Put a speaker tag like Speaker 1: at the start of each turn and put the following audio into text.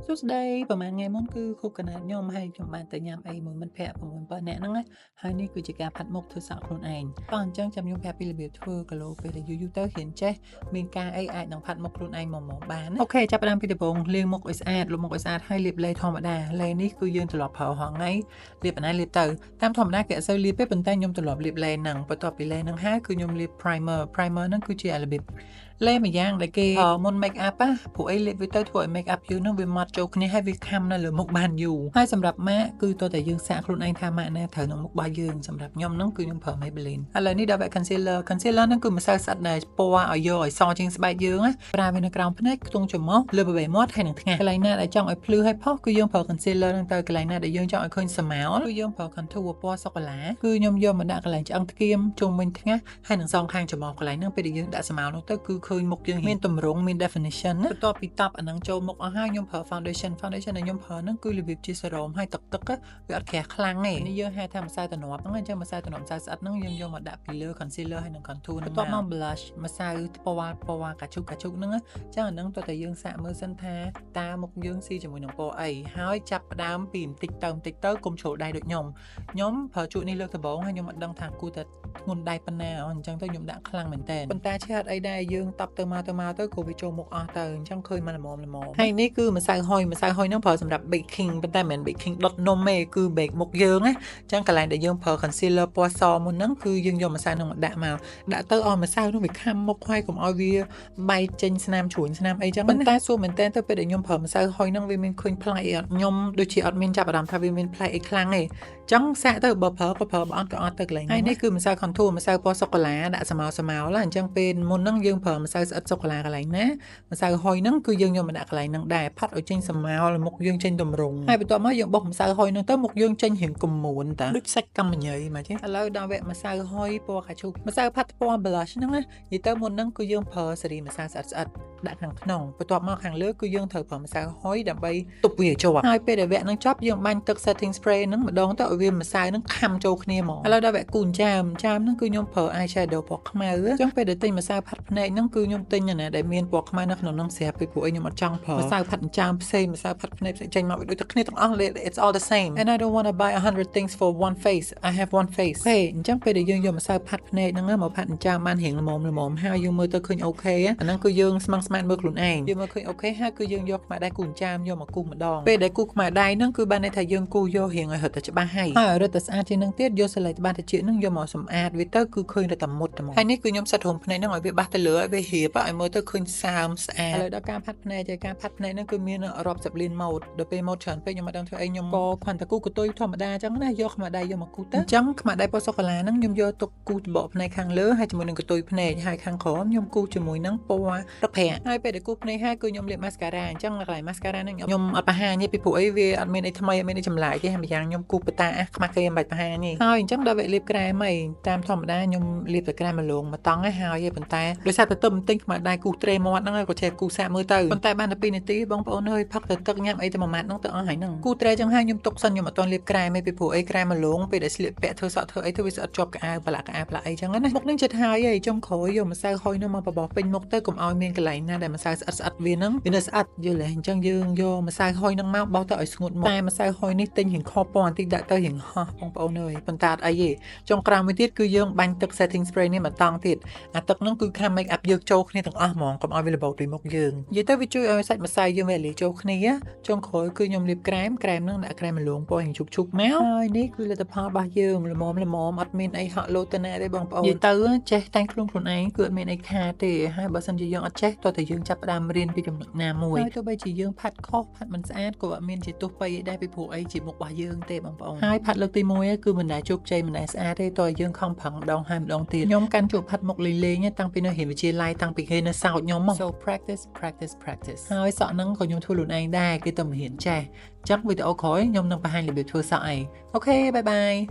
Speaker 1: សួស្តីប្រហែលថ្ងៃមុនគឺខួបកំណើតខ្ញុំហើយខ្ញុំបានទៅញ៉ាំអីមួយមិត្តភក្តិ6-7នាក់ហ្នឹងណាហើយនេះគឺជាការផាត់មុខធ្វើសក់ខ្លួនឯងតោះអញ្ចឹងចាំខ្ញុំប្រាប់ពីរបៀបធ្វើគីឡូពេលដែលយូរទៅរៀនចេះមានការអីអាចនឹងផាត់មុខខ្លួនឯងមកបានណាអូខេចាប់ផ្ដើមពីដំបូងលាងមុខឲ្យស្អាតលុបមុខឲ្យស្អាតហើយលាបឡេធម្មតាឡេនេះគឺយើងធ្លាប់ប្រើរាល់ថ្ងៃលាបបណ្ណាលាបទៅតាមធម្មតាគេអត់សូវលាបទេប៉ុន្តែខ្ញុំធ្លាប់លាបឡេហ្នឹងបន្ទាប់ពីឡេហ្នឹងហើយគឺខ្ញុំលាប primer ហ្នឹងគឺជារបៀបឡេមួយយ៉ាងដែលគេមុន make up ណាព្រោះអីលាបវាទៅធ្វើឲ្យ make up យើងនឹងវាម៉ត់ចូលគ្នាហើយវាខំនៅលើមុខបានយូរហើយសម្រាប់ម៉ាក់គឺតើតែយើងសាកខ្លួនឯងថាម៉ាក់ណាត្រូវនឹងមុខរបស់យើងសម្រាប់ខ្ញុំហ្នឹងគឺខ្ញុំប្រើ Maybelline ឥឡូវនេះដល់វគ្គ concealer ហ្នឹងគឺម្សៅស្អិតដែលពណ៌ឲ្យយកឲ្យសជាងស្បែកយើងណាប្រើវានៅក្រោមភ្នែកខ្ទង់ច្រមុះលើបបេមាត់ហើយនឹងថ្ងាសកន្លែងណាដែលចង់ឲ្យភ្លឺហើយផុសគឺយើងប្រើ concealer ហ្នឹងទៅកន្លែងណាដែលយើងចង់ឲ្យឃើញស្មៅគឺយើងប្រើ contour ពណ៌សូកូឡាគឺខ្ញុំយកមកដាក់កន្លែងឆ្អឹងថ្គាមជុំវិញថ្ងាសហើយនឹងសងខាងច្រមុះកន្លែងហ្នឹងពេលដែលយើងដាក់ស្មៅនោះទៅគឺឃើញមុខយើងមានទម្រង់មាន definition ណាបន្ទាប់ពីតប់អាហ្នឹងចូលមុខអស់ហើយខ្ញុំប្រើ foundation ដែលខ្ញុំប្រើហ្នឹងគឺរបៀបជាសេរ៉ូមហើយទឹកវាអត់ក្រាស់ខ្លាំងទេនេះយើងហៅថាម្សៅតំណប់ហ្នឹងអញ្ចឹងម្សៅតំណប់ម្សៅស្អិតហ្នឹងយើងយកមកដាក់ពីលើ concealer ហើយនឹង contour បន្ទាប់មក blush ម្សៅពណ៌កាជុកហ្នឹងអញ្ចឹងអាហ្នឹងតើយើងសាកមើលសិនថាតើមុខយើងស៊ីជាមួយនឹងពណ៌អីហើយចាប់ផ្ដើមពីបន្តិចទៅកុំជ្រុលដៃដូចខ្ញុំប្រើជក់នេះលើកដំបូងហើយខ្ញុំអត់ដឹងថាគួរតែធ្ងន់ដៃប៉ុណ្ណាអញ្ចឹងទៅខ្ញុំដាក់ខ្លាំងមែនតើប៉ុន្តែឆ្លាតអីដែរយើងតប់ទៅមកទៅក៏វាចូលមុខអស់ទៅអញ្ចឹងឃើញមកល្មមហើយនេះគឺម្សៅហុយហ្នឹងប្រើសម្រាប់ baking ប៉ុន្តែមិនមែន baking ដុតនំទេគឺ bake មុខយើងណាអញ្ចឹងកន្លែងដែលយើងប្រើ concealer ពណ៌សមុនហ្នឹងគឺយើងយកម្សៅហ្នឹងមកដាក់ទៅឲ្យម្សៅនោះវាខាំមុខហើយកុំឲ្យវាបែកចេញស្នាមជ្រួញស្នាមអីចឹងប៉ុន្តែសួរមែនតើទៅពេលដែលខ្ញុំប្រើម្សៅហុយហ្នឹងវាមានឃើញប្លែកអត់ខ្ញុំដូចជាអត់មានចាប់អារម្មណ៍ថាវាមានប្លែកអីខ្លាំងទេចឹងសាកទៅបើប្រើក៏ប្រើបើអត់ក៏អត់ទៅកន្លែងហើយនេះគឺម្សៅ contour ម្សៅពណ៌សូកូឡាដាក់ស្មៅឡាអញ្ចឹងពេលមុនហ្នឹងយើងប្រើម្សៅស្អិតសូកូឡាកន្លែងណាម្សៅហុយហ្នឹងគឺយើងយកមកដាក់កន្លែងហ្នឹងដែរផាត់ឲ្យចេញស្មៅមុខយើងចេញទម្រង់ហើយបន្ទាប់មកយើងបោះម្សៅហុយហ្នឹងទៅមុខយើងចេញរាងគំមួនតាដូចសាច់កម្មញីមកចេះឥឡូវដល់វគ្គម្សៅហុយពណ៌កាជូម្សៅផាត់ពណ៌ blush ហ្នឹងណានិយាយទៅមុនហ្នឹងគឺយើងប្រើស៊េរីម្សៅស្អិតដាក់ខាងក្នុងបន្ទាប់មកខាងលើគឺយើងត្រូវប្រើម្សៅហុយដើម្បីទប់វាជាប់ហើយពេលដែលវគ្គហ្នឹងចប់យើងបាញ់ទឹក setting spray ហ្នឹងម្ដងទៅឲ្យវាម្សៅហ្នឹងខំចូលគ្នាហ្មងឥឡូវដល់វគ្គគូនចាមហ្នឹងគឺខ្ញុំប្រើ eye shadow ពណ៌ខ្មៅអញ្ចឹងពេលដែលទិញម្សៅផាត់ភ្នែកហ្នឹងគឺខ្ញុំទិញណាដែលមានពណ៌ខ្មៅនៅក្នុងហ្នឹងស្រាប់ពីព្រោះខ្ញុំអត់ចង់ប្រើម្សៅផាត់ចាមផ្សេងម្សៅផាត់ភ្នែកផ្សេងចេញមកដូចតែគ្នាទាំងអស់ it's all the same and I don't want to buy 100 things for one face I have one face ហេអញ្ចឹងពេលដែលយើងយកម្សៅផាត់ភ្នែកហ្នឹងមកផាត់ចាមបានរៀងល្មមហើយយើងមើលទៅឃើញអូខេអាហ្នឹងគឺយើងស្មឹងស្មាតមើលខ្លួនឯងយើងមើលឃើញអូខេហើយគឺយើងយកខ្មៅដៃគូនចាមយកមកគូសម្ដងពេលដែលគូខ្មៅដៃហ្នឹងគឺបានន័យថាយើងគូយករៀងឲ្យរត់តែច្បាស់ហើយរត់តែស្អាតជាងហ្នឹងទៀតយកសលេតបាតតិចហ្នឹងយកមកសម្អាតវាទៅគឺឃើញរត់តែមុតហ្មងហើយនេះគឺខ្ញុំសិតរុំភ្នែកហ្នឹងឲ្យវាបាសទៅលើឲ្យវារៀបឲ្យមើលទៅឃើញសើមស្អាតឥឡូវដល់ការផាត់ភ្នែកហ្នឹងគឺមានរាប់សិបលានម៉ូដដល់ពេលម៉ូដច្រើនពេកខ្ញុំអត់ដឹងធ្វើអីខ្ញុំក៏គ្រាន់តែគូកតុយធម្មតាអញ្ចឹងណាយកខ្មៅដៃយកមកគូទៅអញ្ចឹងខ្មៅដៃពណ៌សូកូឡាហ្នឹងខ្ញុំយកទុកគូច្បកភ្នែកខាងលើហើយជាមួយនឹងកតុយភ្នែកហើយខាងក្រោមខ្ញុំគូជាមួយនឹងពណ៌ទឹកប្រាក់ហើយពេលដែលគូភ្នែកហើយគឺខ្ញុំលាប mascara អញ្ចឹងកន្លែង mascara ហ្នឹងខ្ញុំអត់បង្ហាញទេពីព្រោះអីវាអត់មានអីថ្មីអត់មានអីចម្លែកទេហើយម្យ៉ាងខ្ញុំគូបតាខ្មាស់គេមិនបាច់បង្ហាញទេហើយអញ្ចឹងដល់វគ្គលាបក្រែមហីតាមធម្មតាខ្ញុំលាបតែក្រែមម្លងមកតង់ហើយប៉ុន្តែដោយសារតែទៅបន្ទិញខ្មៅដៃគូត្រេមាត់ហ្នឹងក៏ចេះគូសាកមើលទៅប៉ុន្តែបានតែ2នាទីបងប្អូនអើយផឹកទៅទឹកញ៉ាំអីទៅមួយម៉ាត់ហ្នឹងទៅអស់ហើយហ្នឹងគូត្រេចឹងហើយខ្ញុំទុកសិនខ្ញុំអត់ទាន់លាបក្រែមទេពីព្រោះអីក្រែមម្លងពេលដែលស្លៀកពាក់ធ្វើសក់ធ្វើអីទៅវាស្អិតជាប់កៅអៅប្រឡាក់អីចឹងណាមុខហ្នឹងចិត្តហើយចុងក្រោយយកម្សៅហុយហ្នឹងមកបបោះពេញមុខទៅកុំឲ្យមានកន្លែងណាដែលម្សៅស្អិតវាហ្នឹងវានៅស្អិតយល់ទេអញ្ចឹងយើងយកម្សៅហុយហ្នឹងមកបោះទៅឲ្យស្ងួតមកតែម្សៅហុយនេះទិញរៀងខពណ៌បន្តិចដាក់ទៅរៀងហោះបងប្អូនអើយប៉ុន្តែអត់អីទេចុងក្រោយមួយទៀតគឺយើងបាញ់ទឹក setting spray នេះមកតង់ទៀតអាទឹកហ្នឹងគឺខាំ make up យើងចូលគ្នាទាំងអស់ហ្មងកុំឲ្យវារបូតពីមុខយើងនិយាយទៅវាជួយឲ្យសាច់ម្សៅយើងវាលាយចូលគ្នាចុងក្រោយគឺខ្ញុំលាបក្រែមហ្នឹងដាក់ក្រែមម្លងពណ៌រៀងជុកមកហើយនេះគឺលទ្ធផលរបស់យើងល្មមអត់មានអីហក់លោតទៅណាទេបងប្អូននិយាយទៅចេះតែងខ្លួនឯងគឺអត់មានអីខាតទេហើយបើសិនជាយើងអត់ចេះតោះតែយើងចាប់ផ្ដើមរៀនពីចំណុចណាមួយហើយទោះបីជាយើងផាត់ខុសផាត់មិនស្អាតក៏អត់មានជាទោសបីដែរពីព្រោះអីជាមុខរបស់យើងទេបងប្អូនហើយផាត់លើកទី1គឺមិនដែលជោគជ័យមិនដែលស្អាតទេតើយើងខំប្រឹងម្ដងហើយម្ដងទៀតខ្ញុំកាន់ជួបផាត់មុខលេងតាំងពីនៅរៀនវិទ្យាល័យតាំងពីគេនៅសោតខ្ញុំមក so practice ហើយសក់ហ្នឹងក៏ខ្ញុំធ្វើខ្លួនឯងដែរគេទៅរៀនចេះអញ្ចឹងវីដេអូក្រោយខ្ញុំនឹងបង្ហាញរបៀបធ្វើសក់ឯងអូខេបាយ